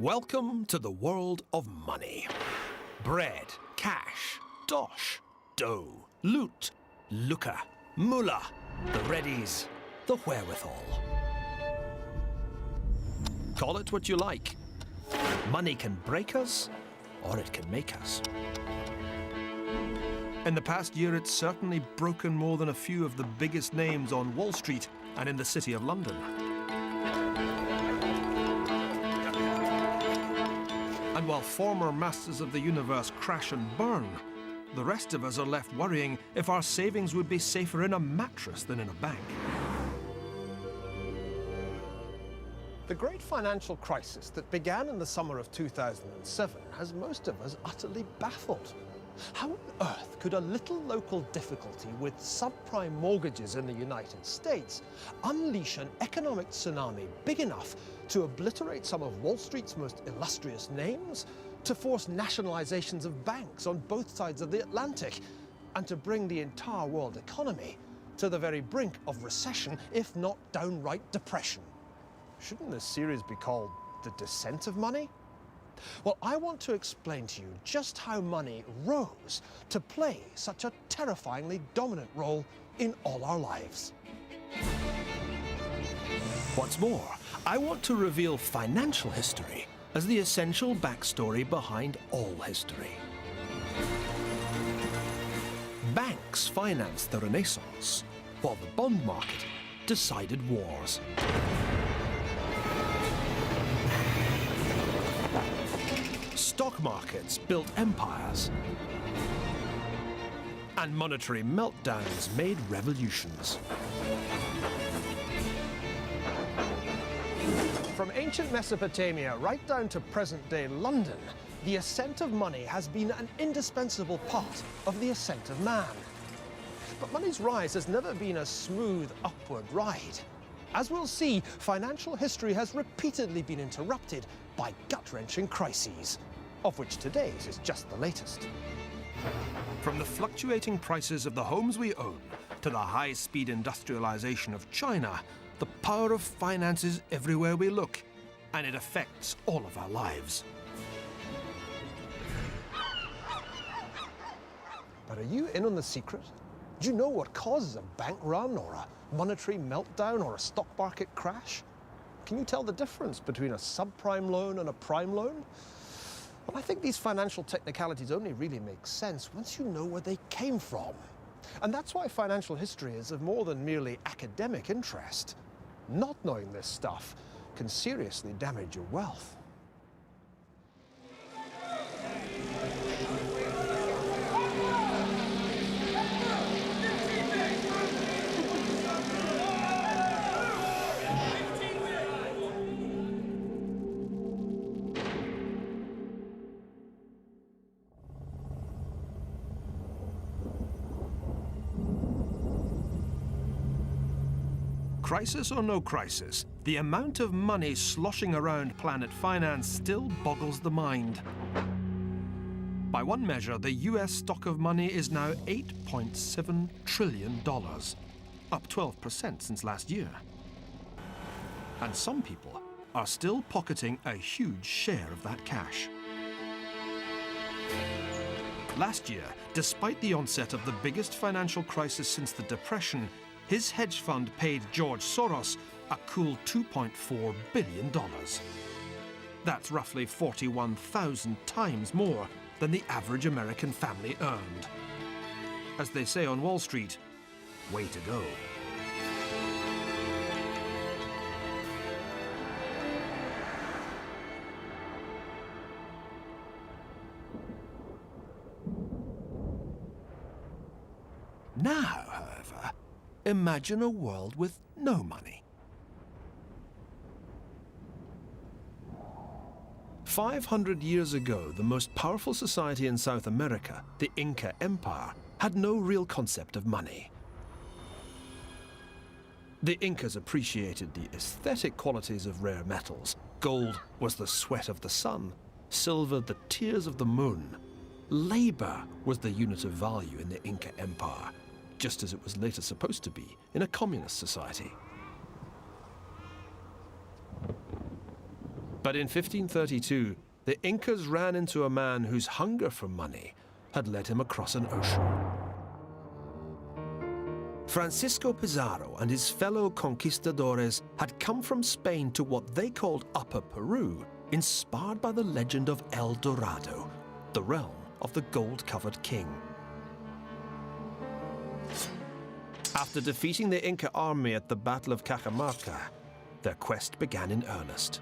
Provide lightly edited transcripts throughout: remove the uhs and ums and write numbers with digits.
Welcome to the world of money. Bread, cash, dosh, dough, loot, lucre, mullah, the readies, the wherewithal. Call it what you like. Money can break us, or it can make us. In the past year, it's certainly broken more than a few of the biggest names on Wall Street and in the City of London. And while former masters of the universe crash and burn, the rest of us are left worrying if our savings would be safer in a mattress than in a bank. The great financial crisis that began in the summer of 2007 has most of us utterly baffled. How on earth could a little local difficulty with subprime mortgages in the United States unleash an economic tsunami big enough to obliterate some of Wall Street's most illustrious names, to force nationalizations of banks on both sides of the Atlantic, and to bring the entire world economy to the very brink of recession, if not downright depression? Shouldn't this series be called The Ascent of Money? Well, I want to explain to you just how money rose to play such a terrifyingly dominant role in all our lives. What's more, I want to reveal financial history as the essential backstory behind all history. Banks financed the Renaissance, while the bond market decided wars. Stock markets built empires, and monetary meltdowns made revolutions. From ancient Mesopotamia right down to present-day London, the ascent of money has been an indispensable part of the ascent of man. But money's rise has never been a smooth upward ride. As we'll see, financial history has repeatedly been interrupted by gut-wrenching crises, of which today's is just the latest. From the fluctuating prices of the homes we own to the high-speed industrialization of China, the power of finance is everywhere we look, and it affects all of our lives. But are you in on the secret? Do you know what causes a bank run or a monetary meltdown or a stock market crash? Can you tell the difference between a subprime loan and a prime loan? Well, I think these financial technicalities only really make sense once you know where they came from. And that's why financial history is of more than merely academic interest. Not knowing this stuff can seriously damage your wealth. Crisis or no crisis, the amount of money sloshing around planet finance still boggles the mind. By one measure, the US stock of money is now $8.7 trillion, up 12% since last year. And some people are still pocketing a huge share of that cash. Last year, despite the onset of the biggest financial crisis since the Depression, his hedge fund paid George Soros a cool $2.4 billion. That's roughly 41,000 times more than the average American family earned. As they say on Wall Street, way to go. Now, however, imagine a world with no money. 500 years ago, the most powerful society in South America, the Inca Empire, had no real concept of money. The Incas appreciated the aesthetic qualities of rare metals. Gold was the sweat of the sun, silver the tears of the moon. Labor was the unit of value in the Inca Empire, just as it was later supposed to be in a communist society. But in 1532, the Incas ran into a man whose hunger for money had led him across an ocean. Francisco Pizarro and his fellow conquistadores had come from Spain to what they called Upper Peru, inspired by the legend of El Dorado, the realm of the gold-covered king. After defeating the Inca army at the Battle of Cajamarca, their quest began in earnest.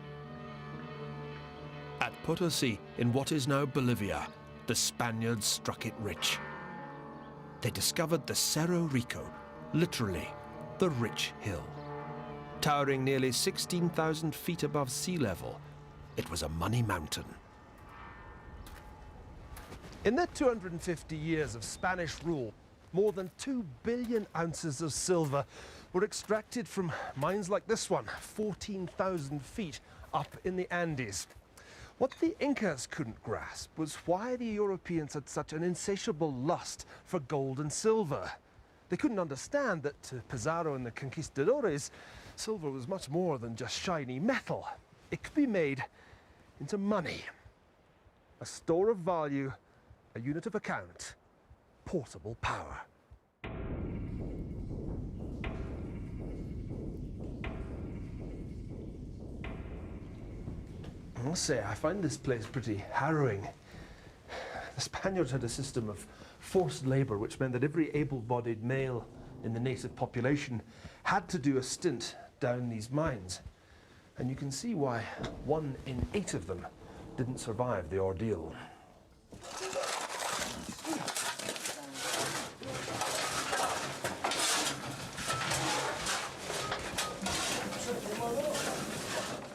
At Potosi, in what is now Bolivia, the Spaniards struck it rich. They discovered the Cerro Rico, literally, the rich hill. Towering nearly 16,000 feet above sea level, it was a money mountain. In their 250 years of Spanish rule, more than 2 billion ounces of silver were extracted from mines like this one, 14,000 feet up in the Andes. What the Incas couldn't grasp was why the Europeans had such an insatiable lust for gold and silver. They couldn't understand that to Pizarro and the conquistadores, silver was much more than just shiny metal. It could be made into money, a store of value, a unit of account, portable power. I must say, I find this place pretty harrowing. The Spaniards had a system of forced labour, which meant that every able-bodied male in the native population had to do a stint down these mines. And you can see why 1 in 8 of them didn't survive the ordeal.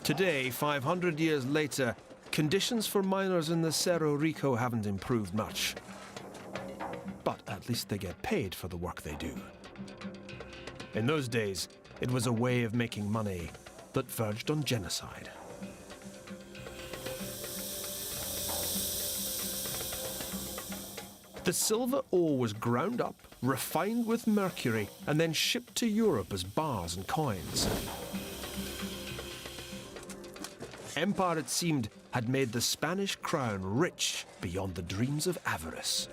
Today, 500 years later, conditions for miners in the Cerro Rico haven't improved much. But at least they get paid for the work they do. In those days, it was a way of making money that verged on genocide. The silver ore was ground up, refined with mercury, and then shipped to Europe as bars and coins. Empire, it seemed, had made the Spanish crown rich beyond the dreams of avarice.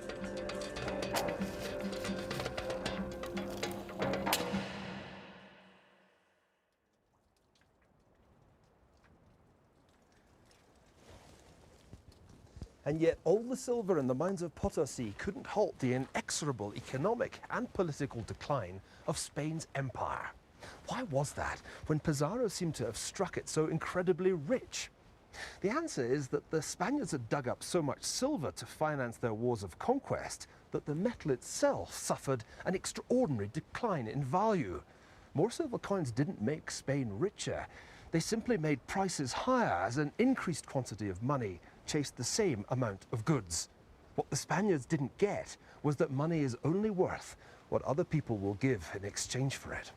And yet all the silver in the mines of Potosi couldn't halt the inexorable economic and political decline of Spain's empire. Why was that, when Pizarro seemed to have struck it so incredibly rich? The answer is that the Spaniards had dug up so much silver to finance their wars of conquest that the metal itself suffered an extraordinary decline in value. More silver coins didn't make Spain richer. They simply made prices higher as an increased quantity of money chased the same amount of goods. What the Spaniards didn't get was that money is only worth what other people will give in exchange for it.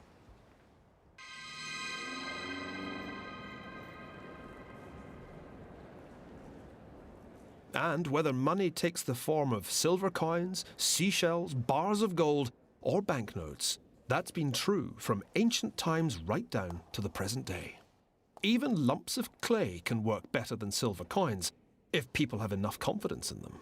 And whether money takes the form of silver coins, seashells, bars of gold, or banknotes, that's been true from ancient times right down to the present day. Even lumps of clay can work better than silver coins if people have enough confidence in them.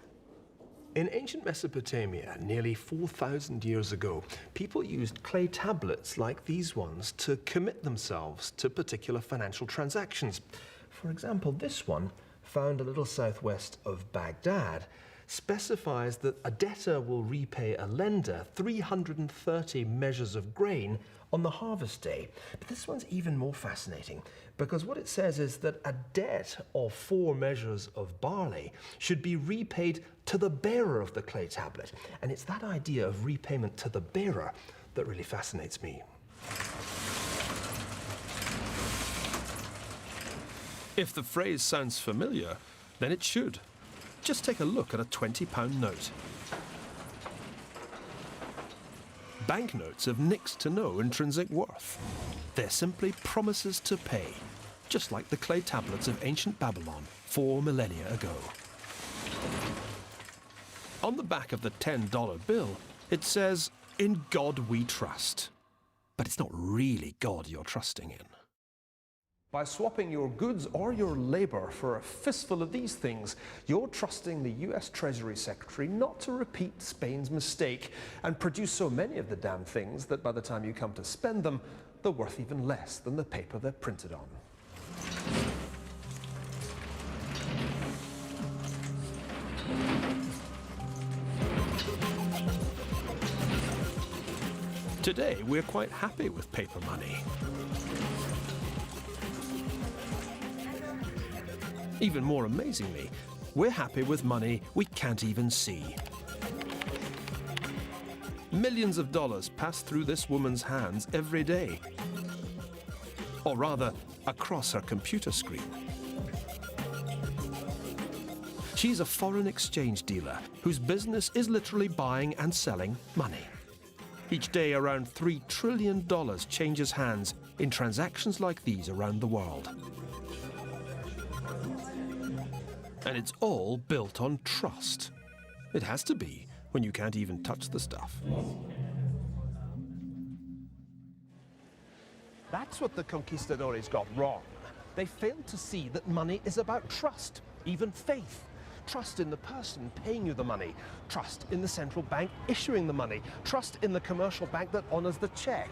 In ancient Mesopotamia, nearly 4,000 years ago, people used clay tablets like these ones to commit themselves to particular financial transactions. For example, this one, found a little southwest of Baghdad, specifies that a debtor will repay a lender 330 measures of grain on the harvest day. But this one's even more fascinating, because what it says is that a debt of 4 measures of barley should be repaid to the bearer of the clay tablet. And it's that idea of repayment to the bearer that really fascinates me. If the phrase sounds familiar, then it should. Just take a look at a £20 note. Banknotes have next to no intrinsic worth. They're simply promises to pay, just like the clay tablets of ancient Babylon 4 millennia ago. On the back of the $10 bill, it says, "In God we trust." But it's not really God you're trusting in. By swapping your goods or your labor for a fistful of these things, you're trusting the US Treasury Secretary not to repeat Spain's mistake and produce so many of the damn things that by the time you come to spend them, they're worth even less than the paper they're printed on. Today, we're quite happy with paper money. Even more amazingly, we're happy with money we can't even see. Millions of dollars pass through this woman's hands every day. Or rather, across her computer screen. She's a foreign exchange dealer whose business is literally buying and selling money. Each day, around $3 trillion changes hands in transactions like these around the world. And it's all built on trust. It has to be when you can't even touch the stuff. That's what the conquistadores got wrong. They failed to see that money is about trust, even faith. Trust in the person paying you the money, trust in the central bank issuing the money, trust in the commercial bank that honors the check.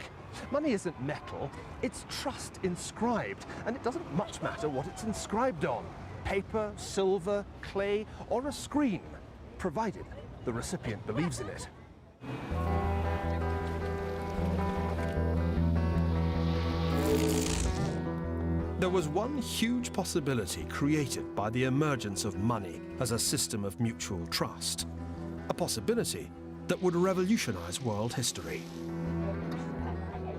Money isn't metal, it's trust inscribed, and it doesn't much matter what it's inscribed on. Paper, silver, clay, or a screen, provided the recipient believes in it. There was one huge possibility created by the emergence of money as a system of mutual trust. A possibility that would revolutionize world history.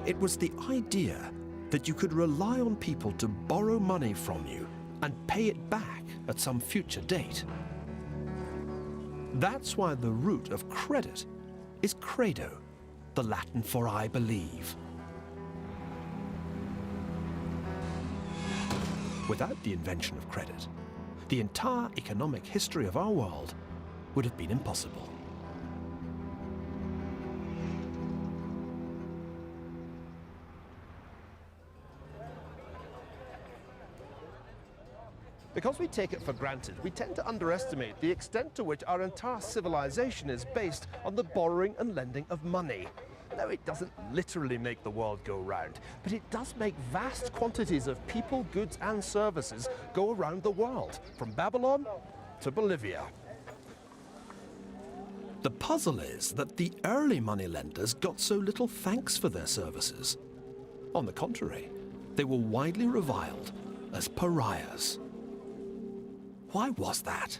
It was the idea that you could rely on people to borrow money from you and pay it back at some future date. That's why the root of credit is credo, the Latin for I believe. Without the invention of credit, the entire economic history of our world would have been impossible. Because we take it for granted, we tend to underestimate the extent to which our entire civilization is based on the borrowing and lending of money. No, it doesn't literally make the world go round, but it does make vast quantities of people, goods and services go around the world, from Babylon to Bolivia. The puzzle is that the early moneylenders got so little thanks for their services. On the contrary, they were widely reviled as pariahs. Why was that?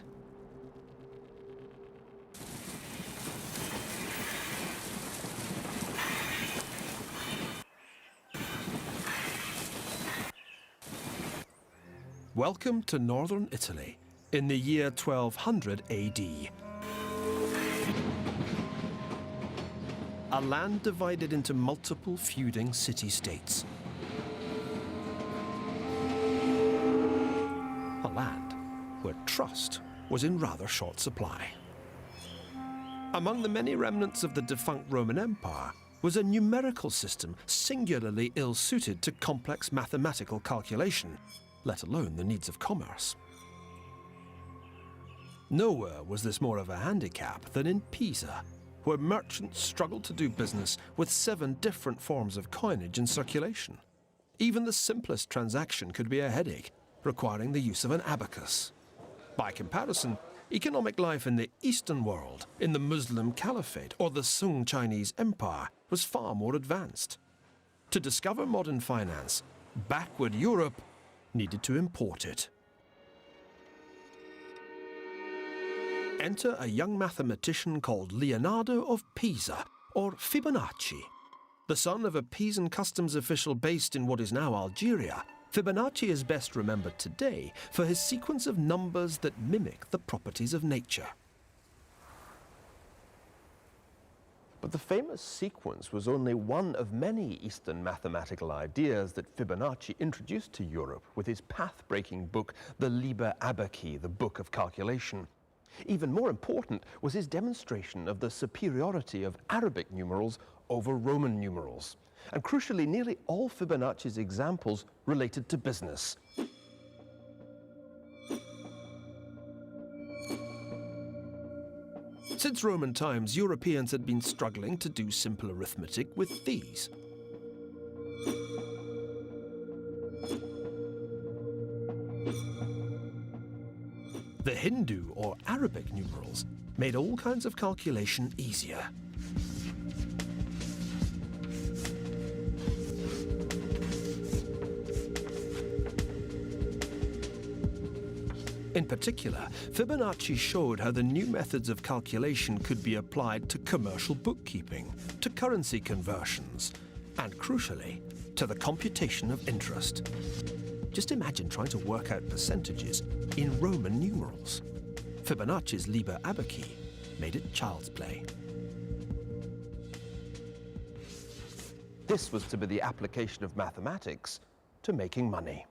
Welcome to northern Italy in the year 1200 AD. A land divided into multiple feuding city-states. A land where trust was in rather short supply. Among the many remnants of the defunct Roman Empire was a numerical system singularly ill-suited to complex mathematical calculation, let alone the needs of commerce. Nowhere was this more of a handicap than in Pisa, where merchants struggled to do business with 7 different forms of coinage in circulation. Even the simplest transaction could be a headache, requiring the use of an abacus. By comparison, economic life in the Eastern world, in the Muslim Caliphate or the Sung Chinese Empire, was far more advanced. To discover modern finance, backward Europe needed to import it. Enter a young mathematician called Leonardo of Pisa, or Fibonacci. The son of a Pisan customs official based in what is now Algeria, Fibonacci is best remembered today for his sequence of numbers that mimic the properties of nature. But the famous sequence was only one of many Eastern mathematical ideas that Fibonacci introduced to Europe with his path-breaking book, the Liber Abaci, the Book of Calculation. Even more important was his demonstration of the superiority of Arabic numerals over Roman numerals. And crucially, nearly all Fibonacci's examples related to business. Since Roman times, Europeans had been struggling to do simple arithmetic with these. The Hindu or Arabic numerals made all kinds of calculation easier. In particular, Fibonacci showed how the new methods of calculation could be applied to commercial bookkeeping, to currency conversions, and crucially, to the computation of interest. Just imagine trying to work out percentages in Roman numerals. Fibonacci's Liber Abaci made it child's play. This was to be the application of mathematics to making money.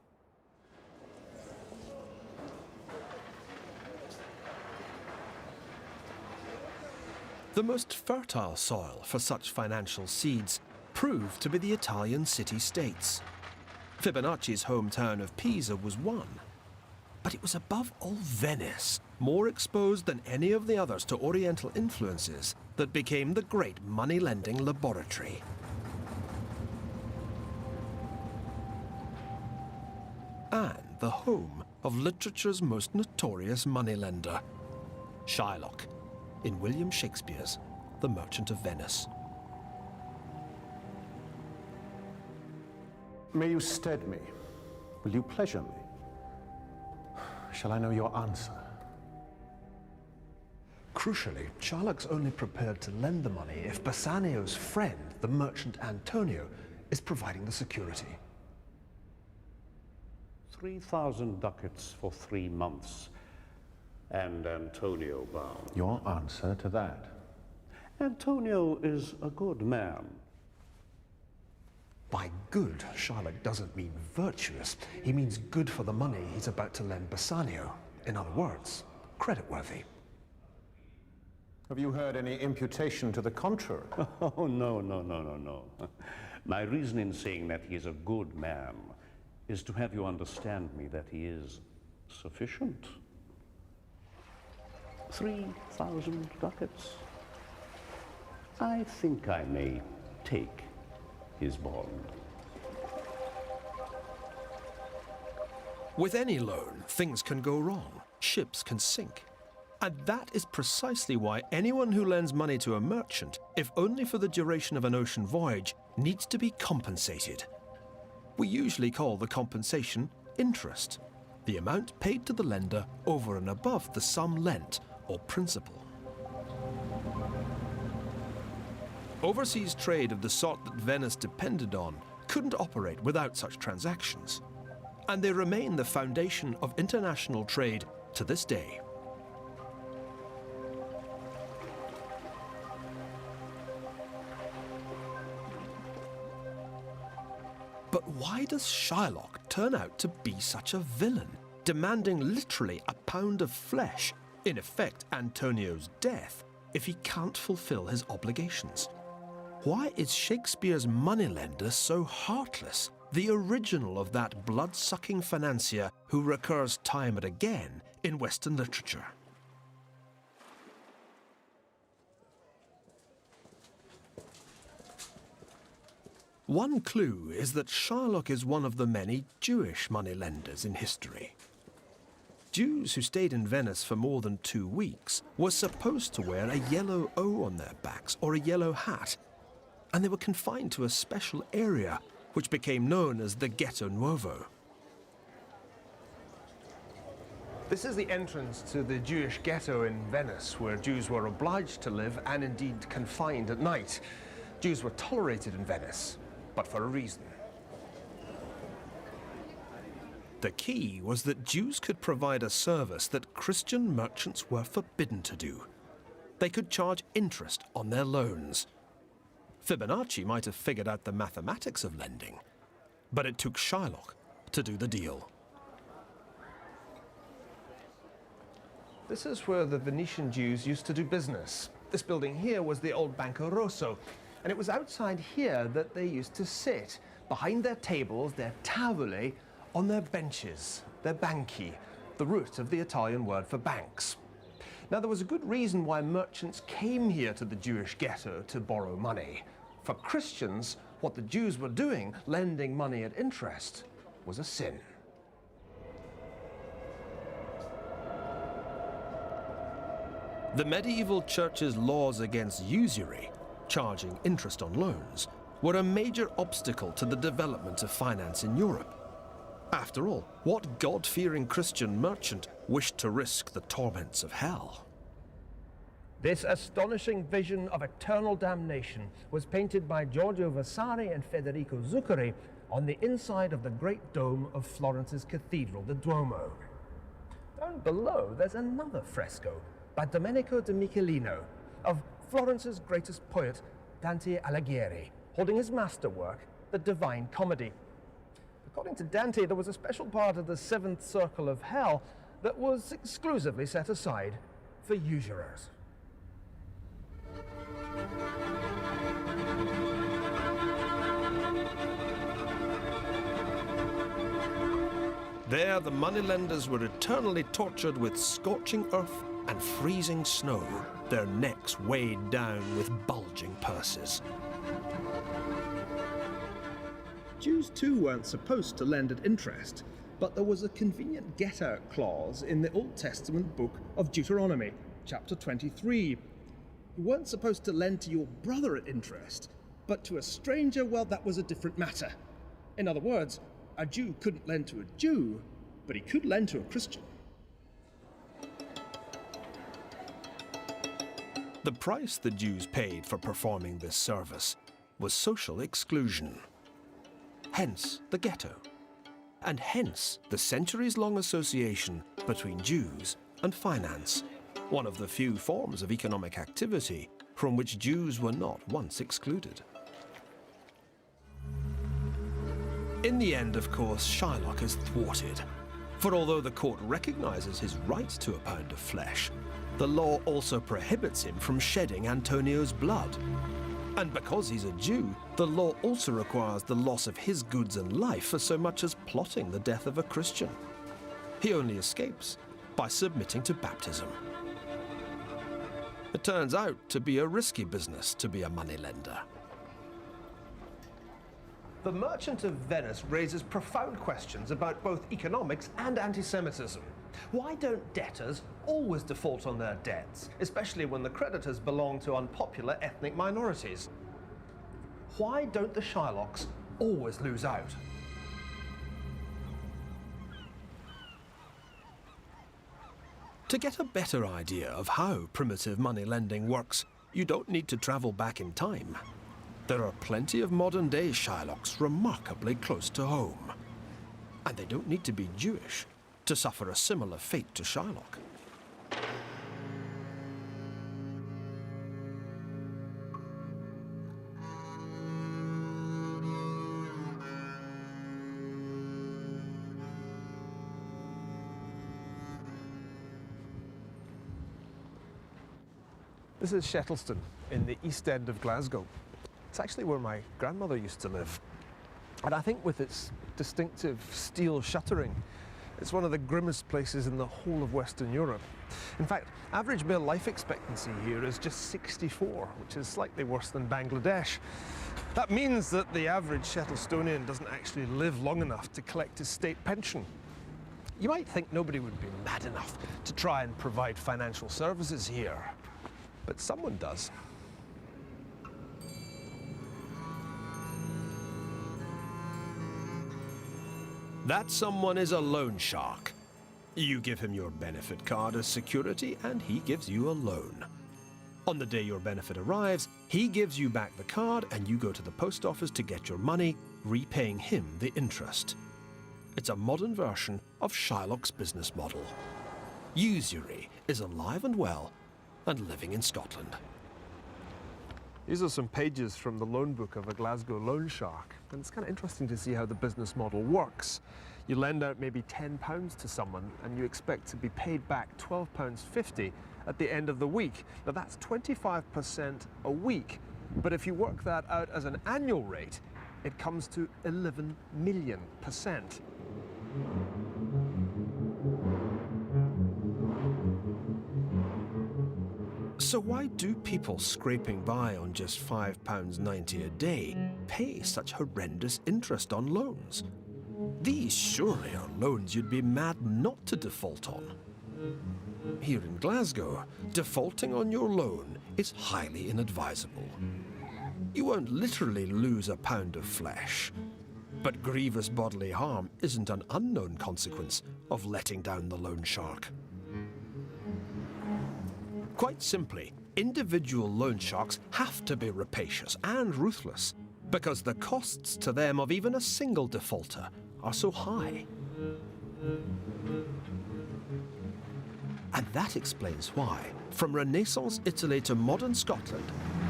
The most fertile soil for such financial seeds proved to be the Italian city-states. Fibonacci's hometown of Pisa was one, but it was above all Venice, more exposed than any of the others to Oriental influences, that became the great money-lending laboratory. And the home of literature's most notorious moneylender, Shylock, in William Shakespeare's The Merchant of Venice. May you stead me? Will you pleasure me? Shall I know your answer? Crucially, Shylock's only prepared to lend the money if Bassanio's friend, the merchant Antonio, is providing the security. 3,000 ducats for 3 months, and Antonio bound. Your answer to that? Antonio is a good man. By good, Shylock doesn't mean virtuous. He means good for the money he's about to lend Bassanio. In other words, creditworthy. Have you heard any imputation to the contrary? Oh, no. My reason in saying that he is a good man is to have you understand me that he is sufficient. 3,000 ducats. I think I may take his bond. With any loan, things can go wrong, ships can sink. And that is precisely why anyone who lends money to a merchant, if only for the duration of an ocean voyage, needs to be compensated. We usually call the compensation interest, the amount paid to the lender over and above the sum lent, or principal. Overseas trade of the sort that Venice depended on couldn't operate without such transactions, and they remain the foundation of international trade to this day. But why does Shylock turn out to be such a villain, demanding literally a pound of flesh, in effect Antonio's death, if he can't fulfill his obligations? Why is Shakespeare's moneylender so heartless, the original of that blood-sucking financier who recurs time and again in Western literature? One clue is that Shylock is one of the many Jewish moneylenders in history. Jews who stayed in Venice for more than 2 weeks were supposed to wear a yellow O on their backs or a yellow hat, and they were confined to a special area which became known as the Ghetto Nuovo. This is the entrance to the Jewish ghetto in Venice, where Jews were obliged to live and indeed confined at night. Jews were tolerated in Venice, but for a reason. The key was that Jews could provide a service that Christian merchants were forbidden to do. They could charge interest on their loans. Fibonacci might have figured out the mathematics of lending, but it took Shylock to do the deal. This is where the Venetian Jews used to do business. This building here was the old Banco Rosso, And it was outside here that they used to sit, behind their tables, their tavole, on their benches, their banchi, the root of the Italian word for banks. Now, there was a good reason why merchants came here to the Jewish ghetto to borrow money. For Christians, what the Jews were doing, lending money at interest, was a sin. The medieval church's laws against usury, charging interest on loans, were a major obstacle to the development of finance in Europe. After all, what God-fearing Christian merchant wished to risk the torments of hell? This astonishing vision of eternal damnation was painted by Giorgio Vasari and Federico Zuccari on the inside of the great dome of Florence's cathedral, the Duomo. Down below, there's another fresco by Domenico de Michelino of Florence's greatest poet, Dante Alighieri, holding his masterwork, the Divine Comedy. According to Dante, there was a special part of the seventh circle of hell that was exclusively set aside for usurers. There, the moneylenders were eternally tortured with scorching earth and freezing snow, their necks weighed down with bulging purses. Jews too weren't supposed to lend at interest, but there was a convenient get-out clause in the Old Testament book of Deuteronomy, chapter 23. You weren't supposed to lend to your brother at interest, but to a stranger, well, that was a different matter. In other words, a Jew couldn't lend to a Jew, but he could lend to a Christian. The price the Jews paid for performing this service was social exclusion. Hence the ghetto, and hence the centuries-long association between Jews and finance, one of the few forms of economic activity from which Jews were not once excluded. In the end, of course, Shylock is thwarted, for although the court recognizes his right to a pound of flesh, the law also prohibits him from shedding Antonio's blood. And because he's a Jew, the law also requires the loss of his goods and life for so much as plotting the death of a Christian. He only escapes by submitting to baptism. It turns out to be a risky business to be a moneylender. The Merchant of Venice raises profound questions about both economics and anti-Semitism. Why don't debtors always default on their debts, especially when the creditors belong to unpopular ethnic minorities? Why don't the Shylocks always lose out? To get a better idea of how primitive money lending works, you don't need to travel back in time. There are plenty of modern-day Shylocks remarkably close to home. And they don't need to be Jewish to suffer a similar fate to Shylock. This is Shettleston in the East End of Glasgow. It's actually where my grandmother used to live. And I think with its distinctive steel shuttering, it's one of the grimmest places in the whole of Western Europe. In fact, average male life expectancy here is just 64, which is slightly worse than Bangladesh. That means that the average Shettlestonian doesn't actually live long enough to collect his state pension. You might think nobody would be mad enough to try and provide financial services here, but someone does. That someone is a loan shark. You give him your benefit card as security and he gives you a loan. On the day your benefit arrives, he gives you back the card and you go to the post office to get your money, repaying him the interest. It's a modern version of Shylock's business model. Usury is alive and well and living in Scotland. These are some pages from the loan book of a Glasgow loan shark, and it's kind of interesting to see how the business model works. You lend out maybe £10 to someone and you expect to be paid back £12.50 at the end of the week. Now that's 25% a week But if you work that out as an annual rate, it comes to 11 million%. So why do people scraping by on just £5.90 a day pay such horrendous interest on loans? These surely are loans you'd be mad not to default on. Here in Glasgow, defaulting on your loan is highly inadvisable. You won't literally lose a pound of flesh, but grievous bodily harm isn't an unknown consequence of letting down the loan shark. Quite simply, individual loan sharks have to be rapacious and ruthless because the costs to them of even a single defaulter are so high. And that explains why, from Renaissance Italy to modern Scotland,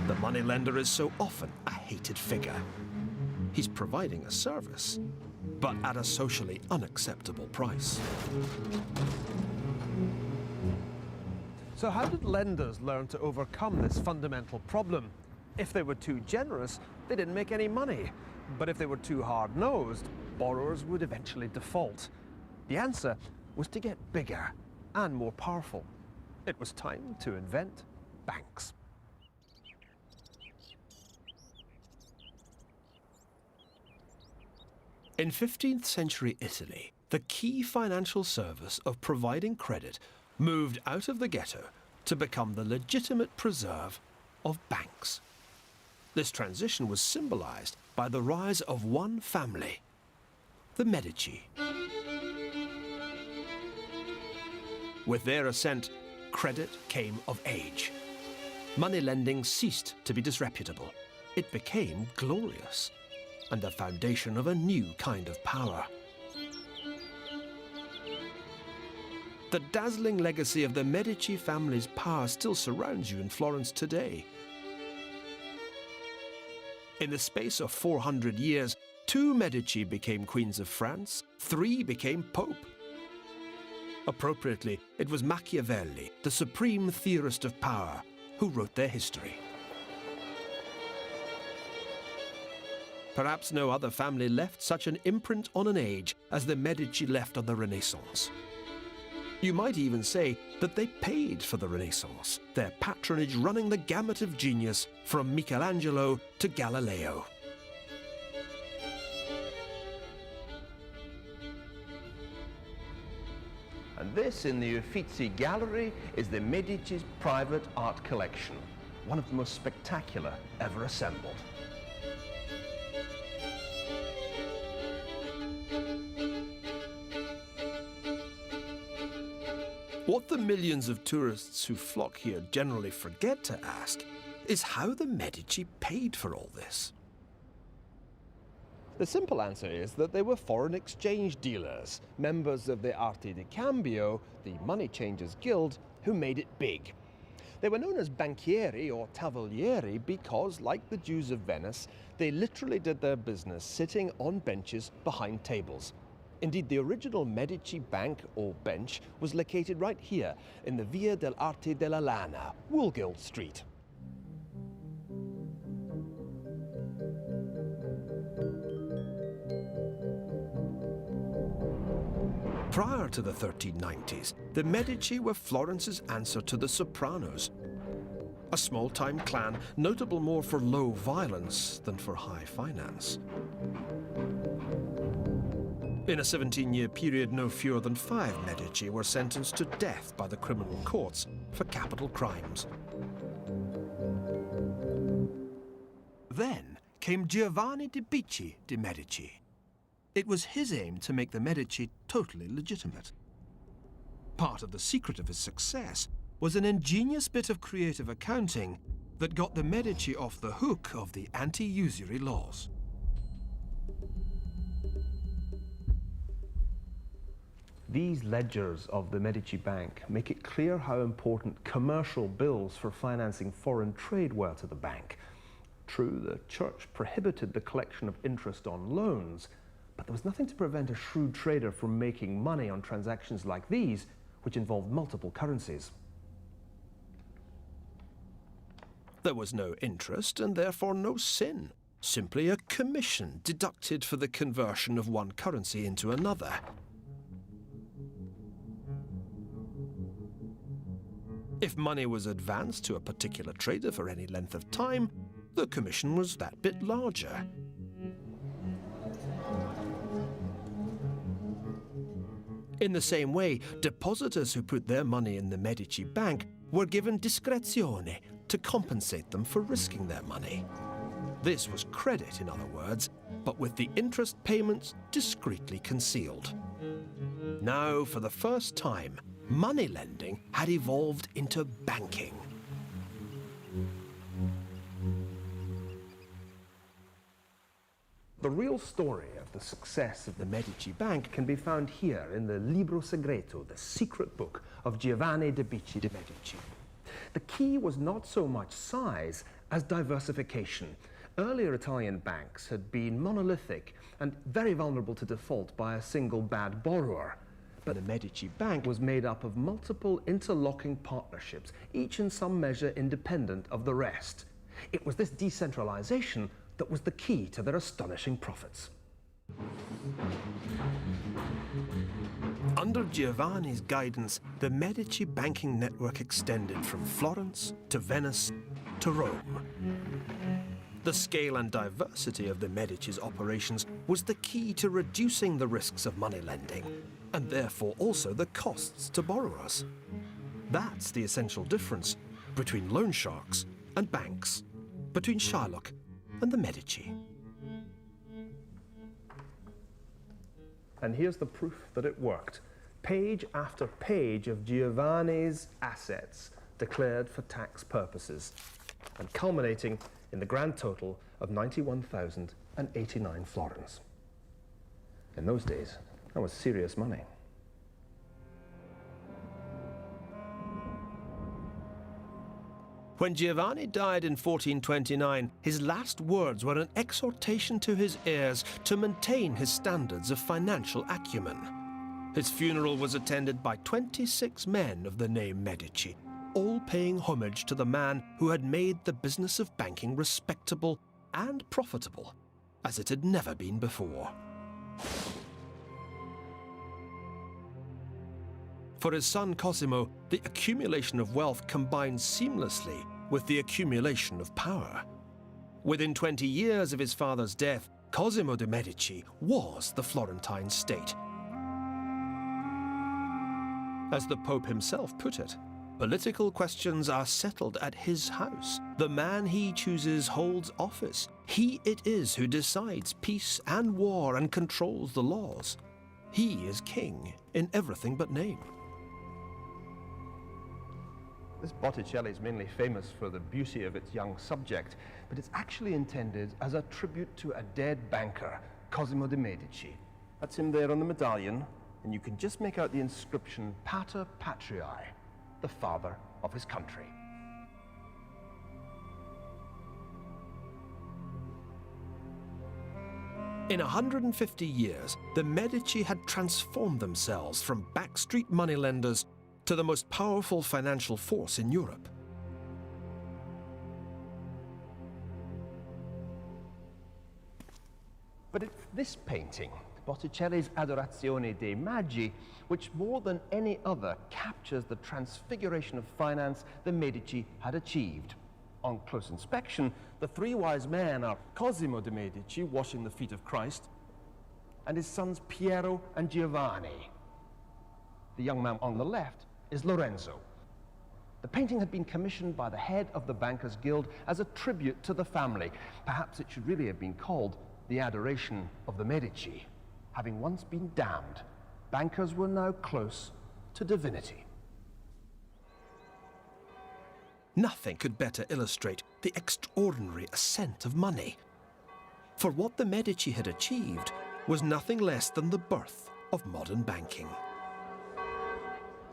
the moneylender is so often a hated figure. He's providing a service, but at a socially unacceptable price. So how did lenders learn to overcome this fundamental problem? If they were too generous, they didn't make any money. But if they were too hard-nosed, borrowers would eventually default. The answer was to get bigger and more powerful. It was time to invent banks. In 15th century Italy, the key financial service of providing credit moved out of the ghetto to become the legitimate preserve of banks. This transition was symbolized by the rise of one family, the Medici. With their ascent, credit came of age. Money lending ceased to be disreputable. It became glorious and the foundation of a new kind of power. The dazzling legacy of the Medici family's power still surrounds you in Florence today. In the space of 400 years, 2 Medici became queens of France, 3 became pope. Appropriately, it was Machiavelli, the supreme theorist of power, who wrote their history. Perhaps no other family left such an imprint on an age as the Medici left on the Renaissance. You might even say that they paid for the Renaissance, their patronage running the gamut of genius from Michelangelo to Galileo. And this, in the Uffizi Gallery, is the Medici's private art collection, one of the most spectacular ever assembled. What the millions of tourists who flock here generally forget to ask is how the Medici paid for all this. The simple answer is that they were foreign exchange dealers, members of the Arte di Cambio, the money changers guild, who made it big. They were known as banchieri or tavolieri because, like the Jews of Venice, they literally did their business sitting on benches behind tables. Indeed, the original Medici bank, or bench, was located right here in the Via dell'Arte della Lana, Woolgild Street. Prior to the 1390s, the Medici were Florence's answer to the Sopranos, a small-time clan notable more for low violence than for high finance. In a 17-year period, no fewer than 5 Medici were sentenced to death by the criminal courts for capital crimes. Then came Giovanni di Bicci de' Medici. It was his aim to make the Medici totally legitimate. Part of the secret of his success was an ingenious bit of creative accounting that got the Medici off the hook of the anti-usury laws. These ledgers of the Medici Bank make it clear how important commercial bills for financing foreign trade were to the bank. True, the church prohibited the collection of interest on loans, but there was nothing to prevent a shrewd trader from making money on transactions like these, which involved multiple currencies. There was no interest and therefore no sin, simply a commission deducted for the conversion of one currency into another. If money was advanced to a particular trader for any length of time, the commission was that bit larger. In the same way, depositors who put their money in the Medici Bank were given discrezione to compensate them for risking their money. This was credit, in other words, but with the interest payments discreetly concealed. Now, for the first time, money lending had evolved into banking. The real story of the success of the Medici Bank can be found here in the Libro Segreto, the secret book of Giovanni de' Medici. The key was not so much size as diversification. Earlier Italian banks had been monolithic and very vulnerable to default by a single bad borrower. But the Medici Bank was made up of multiple interlocking partnerships, each in some measure independent of the rest. It was this decentralization that was the key to their astonishing profits. Under Giovanni's guidance, the Medici banking network extended from Florence to Venice to Rome. The scale and diversity of the Medici's operations was the key to reducing the risks of money lending, and therefore also the costs to borrowers. That's the essential difference between loan sharks and banks, between Shylock and the Medici. And here's the proof that it worked. Page after page of Giovanni's assets declared for tax purposes, and culminating in the grand total of 91,089 florins. In those days, that was serious money. When Giovanni died in 1429, his last words were an exhortation to his heirs to maintain his standards of financial acumen. His funeral was attended by 26 men of the name Medici, all paying homage to the man who had made the business of banking respectable and profitable as it had never been before. For his son Cosimo, the accumulation of wealth combined seamlessly with the accumulation of power. Within 20 years of his father's death, Cosimo de' Medici was the Florentine state. As the Pope himself put it, political questions are settled at his house. The man he chooses holds office. He it is who decides peace and war and controls the laws. He is king in everything but name. This Botticelli is mainly famous for the beauty of its young subject, but it's actually intended as a tribute to a dead banker, Cosimo de' Medici. That's him there on the medallion, and you can just make out the inscription Pater Patriae, the father of his country. In 150 years, the Medici had transformed themselves from backstreet moneylenders to the most powerful financial force in Europe. But it's this painting, Botticelli's Adorazione dei Magi, which more than any other captures the transfiguration of finance the Medici had achieved. On close inspection, the three wise men are Cosimo de' Medici washing the feet of Christ, and his sons Piero and Giovanni. The young man on the left is Lorenzo. The painting had been commissioned by the head of the Bankers' Guild as a tribute to the family. Perhaps it should really have been called The Adoration of the Medici. Having once been damned, bankers were now close to divinity. Nothing could better illustrate the extraordinary ascent of money. For what the Medici had achieved was nothing less than the birth of modern banking.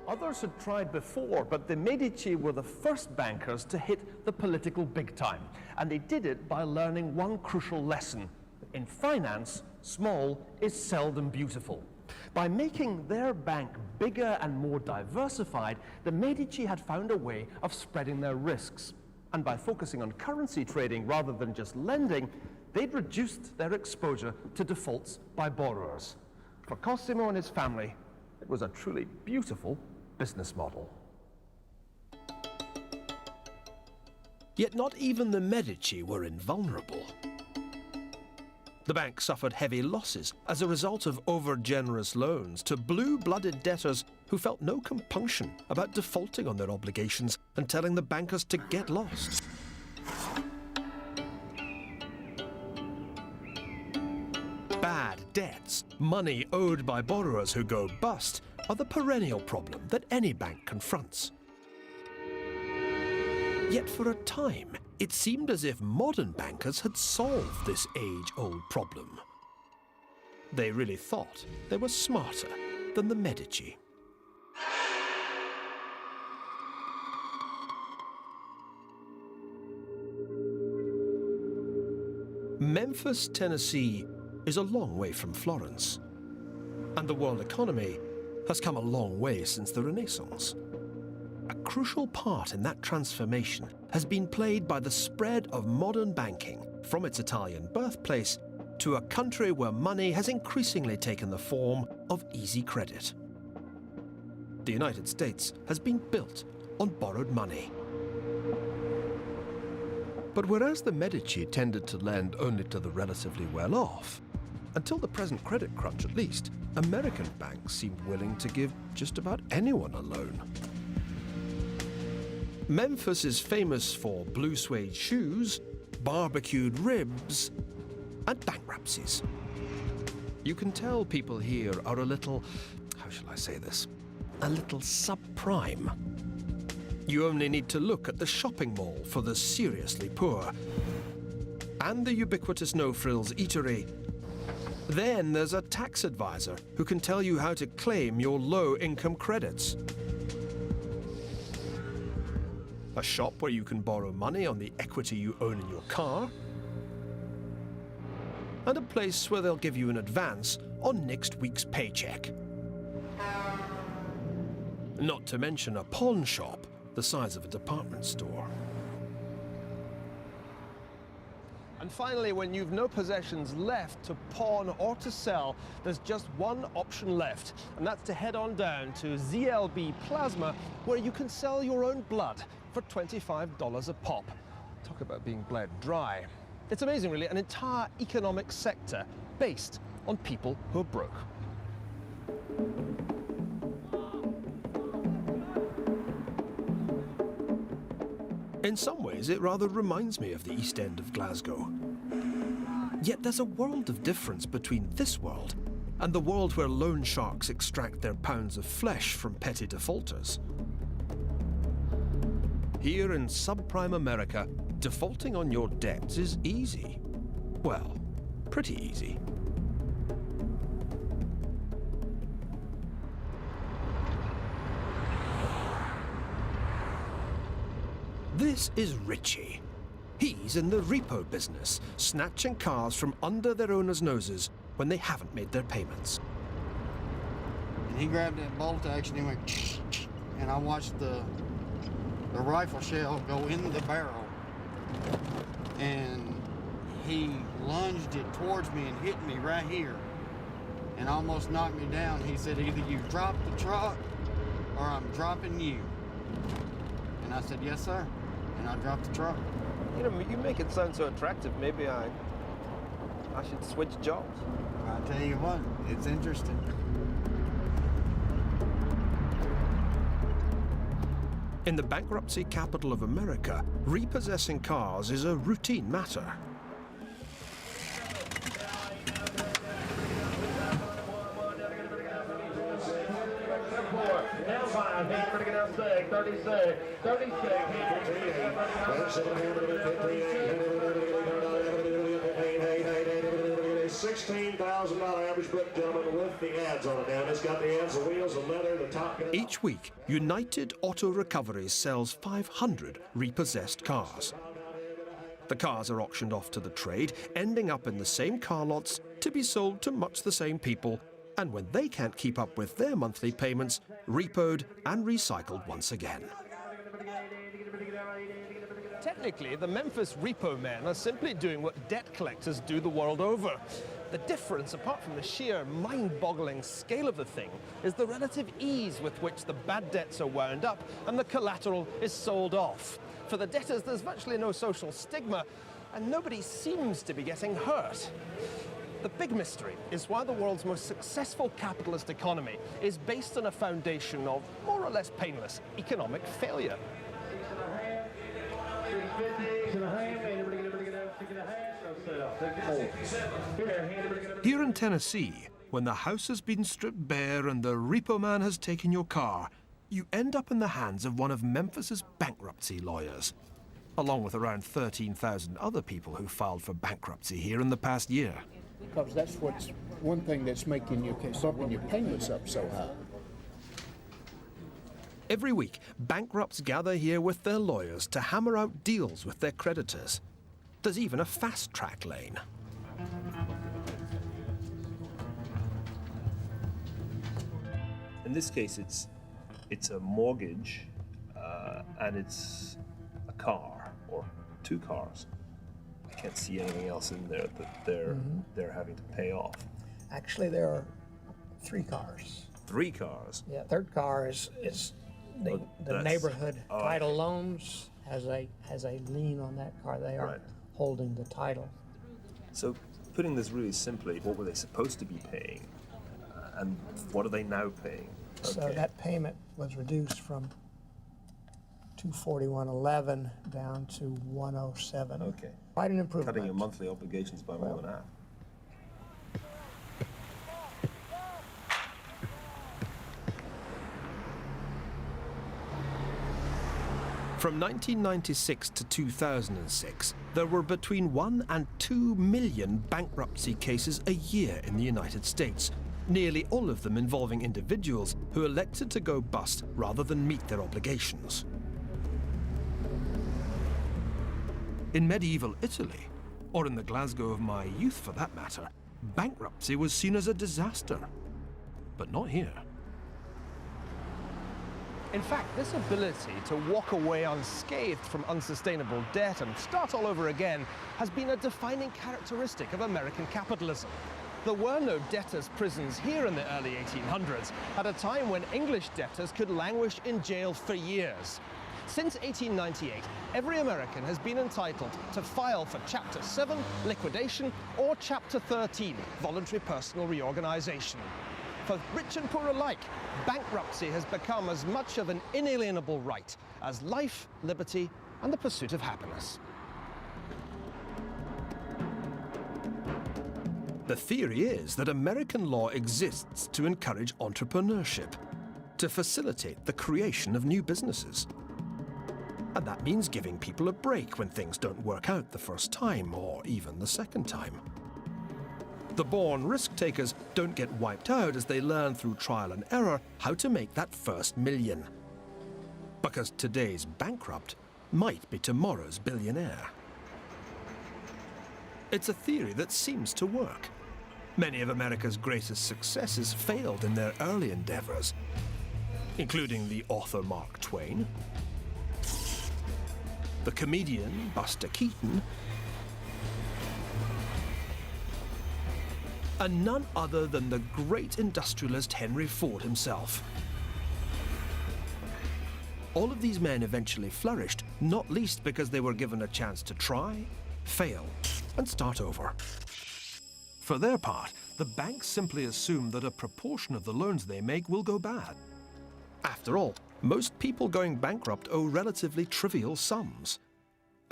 Others had tried before, but the Medici were the first bankers to hit the political big time. And they did it by learning one crucial lesson. In finance, small is seldom beautiful. By making their bank bigger and more diversified, the Medici had found a way of spreading their risks. And by focusing on currency trading rather than just lending, they'd reduced their exposure to defaults by borrowers. For Cosimo and his family, it was a truly beautiful business model. Yet not even the Medici were invulnerable. The bank suffered heavy losses as a result of over-generous loans to blue-blooded debtors who felt no compunction about defaulting on their obligations and telling the bankers to get lost. Bad debts, money owed by borrowers who go bust, are the perennial problem that any bank confronts. Yet for a time, it seemed as if modern bankers had solved this age-old problem. They really thought they were smarter than the Medici. Memphis, Tennessee is a long way from Florence, and the world economy has come a long way since the Renaissance. A crucial part in that transformation has been played by the spread of modern banking from its Italian birthplace to a country where money has increasingly taken the form of easy credit. The United States has been built on borrowed money. But whereas the Medici tended to lend only to the relatively well-off, until the present credit crunch at least, American banks seemed willing to give just about anyone a loan. Memphis is famous for blue suede shoes, barbecued ribs, and bankruptcies. You can tell people here are a little, how shall I say this, a little subprime. You only need to look at the shopping mall for the seriously poor, and the ubiquitous no-frills eatery. Then there's a tax advisor who can tell you how to claim your low-income credits. A shop where you can borrow money on the equity you own in your car, and a place where they'll give you an advance on next week's paycheck. Not to mention a pawn shop the size of a department store. And finally, when you've no possessions left to pawn or to sell, there's just one option left, and that's to head on down to ZLB Plasma, where you can sell your own blood for $25 a pop. Talk about being bled dry. It's amazing, really, an entire economic sector based on people who are broke. In some ways, it rather reminds me of the East End of Glasgow. Yet there's a world of difference between this world and the world where loan sharks extract their pounds of flesh from petty defaulters. Here in subprime America, defaulting on your debts is easy. Well, pretty easy. This is Richie. He's in the repo business, snatching cars from under their owners' noses when they haven't made their payments. And he grabbed that bolt action and went, and I watched the rifle shell go into the barrel. And he lunged it towards me and hit me right here and almost knocked me down. He said, either you drop the truck or I'm dropping you. And I said, yes, sir. And I dropped the truck. You know, you make it sound so attractive. Maybe I should switch jobs. I'll tell you what, it's interesting. In the bankruptcy capital of America, repossessing cars is a routine matter. $16,000 average book, gentlemen, with the ads on it now. It's got the ads, the wheels, the leather, the top. Each week, United Auto Recoveries sells 500 repossessed cars. The cars are auctioned off to the trade, ending up in the same car lots to be sold to much the same people, and when they can't keep up with their monthly payments, repoed and recycled once again. Technically, the Memphis repo men are simply doing what debt collectors do the world over. The difference, apart from the sheer mind-boggling scale of the thing, is the relative ease with which the bad debts are wound up and the collateral is sold off. For the debtors, there's virtually no social stigma, and nobody seems to be getting hurt. The big mystery is why the world's most successful capitalist economy is based on a foundation of more or less painless economic failure. Here in Tennessee, when the house has been stripped bare and the repo man has taken your car, you end up in the hands of one of Memphis's bankruptcy lawyers, along with around 13,000 other people who filed for bankruptcy here in the past year. Because that's what's one thing that's making your payments up so high. Every week, bankrupts gather here with their lawyers to hammer out deals with their creditors. There's even a fast-track lane. In this case, it's a mortgage, and it's a car or two cars. I can't see anything else in there that they're having to pay off. Actually, there are 3 cars. 3 cars. Yeah, third car is the neighborhood title loans has a lien on that car. They are holding the title. So, putting this really simply, what were they supposed to be paying, and what are they now paying? Okay. So that payment was reduced from $241.11 down to $107. Okay. Quite an improvement. Cutting your monthly obligations by more than half. From 1996 to 2006, there were between 1 and 2 million bankruptcy cases a year in the United States, nearly all of them involving individuals who elected to go bust rather than meet their obligations. In medieval Italy, or in the Glasgow of my youth for that matter, bankruptcy was seen as a disaster. But not here. In fact, this ability to walk away unscathed from unsustainable debt and start all over again has been a defining characteristic of American capitalism. There were no debtors' prisons here in the early 1800s, at a time when English debtors could languish in jail for years. Since 1898, every American has been entitled to file for Chapter 7, liquidation, or Chapter 13, voluntary personal reorganization. For rich and poor alike, bankruptcy has become as much of an inalienable right as life, liberty, and the pursuit of happiness. The theory is that American law exists to encourage entrepreneurship, to facilitate the creation of new businesses. And that means giving people a break when things don't work out the first time or even the second time. The born risk-takers don't get wiped out as they learn through trial and error how to make that first million. Because today's bankrupt might be tomorrow's billionaire. It's a theory that seems to work. Many of America's greatest successes failed in their early endeavors, including the author Mark Twain, the comedian Buster Keaton, and none other than the great industrialist Henry Ford himself. All of these men eventually flourished, not least because they were given a chance to try, fail, and start over. For their part, the banks simply assume that a proportion of the loans they make will go bad. After all, most people going bankrupt owe relatively trivial sums.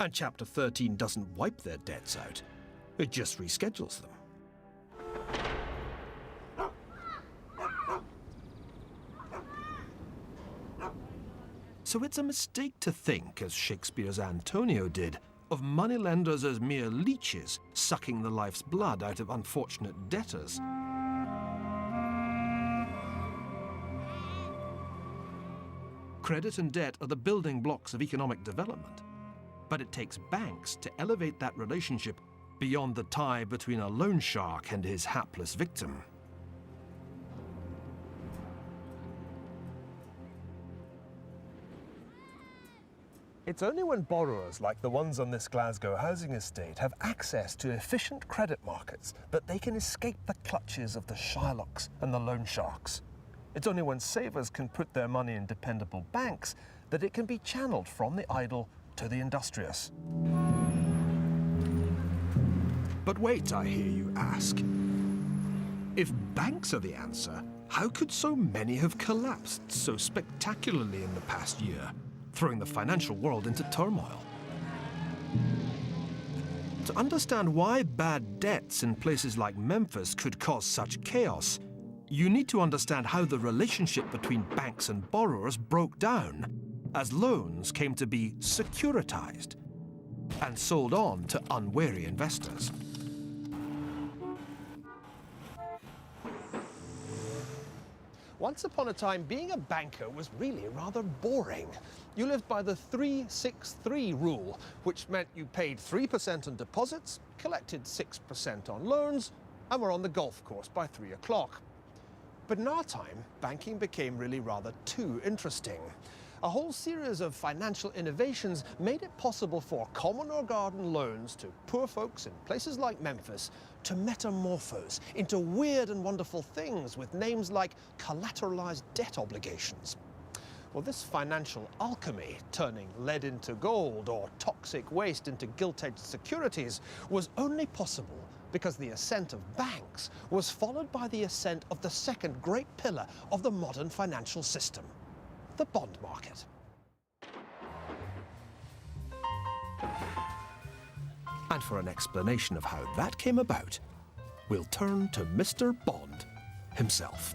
And Chapter 13 doesn't wipe their debts out, it just reschedules them. So it's a mistake to think, as Shakespeare's Antonio did, of moneylenders as mere leeches sucking the life's blood out of unfortunate debtors. Credit and debt are the building blocks of economic development, but it takes banks to elevate that relationship beyond the tie between a loan shark and his hapless victim. It's only when borrowers like the ones on this Glasgow housing estate have access to efficient credit markets that they can escape the clutches of the Shylocks and the loan sharks. It's only when savers can put their money in dependable banks that it can be channeled from the idle to the industrious. But wait, I hear you ask. If banks are the answer, how could so many have collapsed so spectacularly in the past year, throwing the financial world into turmoil? To understand why bad debts in places like Memphis could cause such chaos, you need to understand how the relationship between banks and borrowers broke down as loans came to be securitized and sold on to unwary investors. Once upon a time, being a banker was really rather boring. You lived by the 3-6-3 rule, which meant you paid 3% on deposits, collected 6% on loans, and were on the golf course by 3 o'clock. But in our time, banking became really rather too interesting. A whole series of financial innovations made it possible for common or garden loans to poor folks in places like Memphis to metamorphose into weird and wonderful things with names like collateralized debt obligations. Well, this financial alchemy, turning lead into gold or toxic waste into gilt-edged securities, was only possible because the ascent of banks was followed by the ascent of the second great pillar of the modern financial system, the bond market. And for an explanation of how that came about, we'll turn to Mr. Bond himself.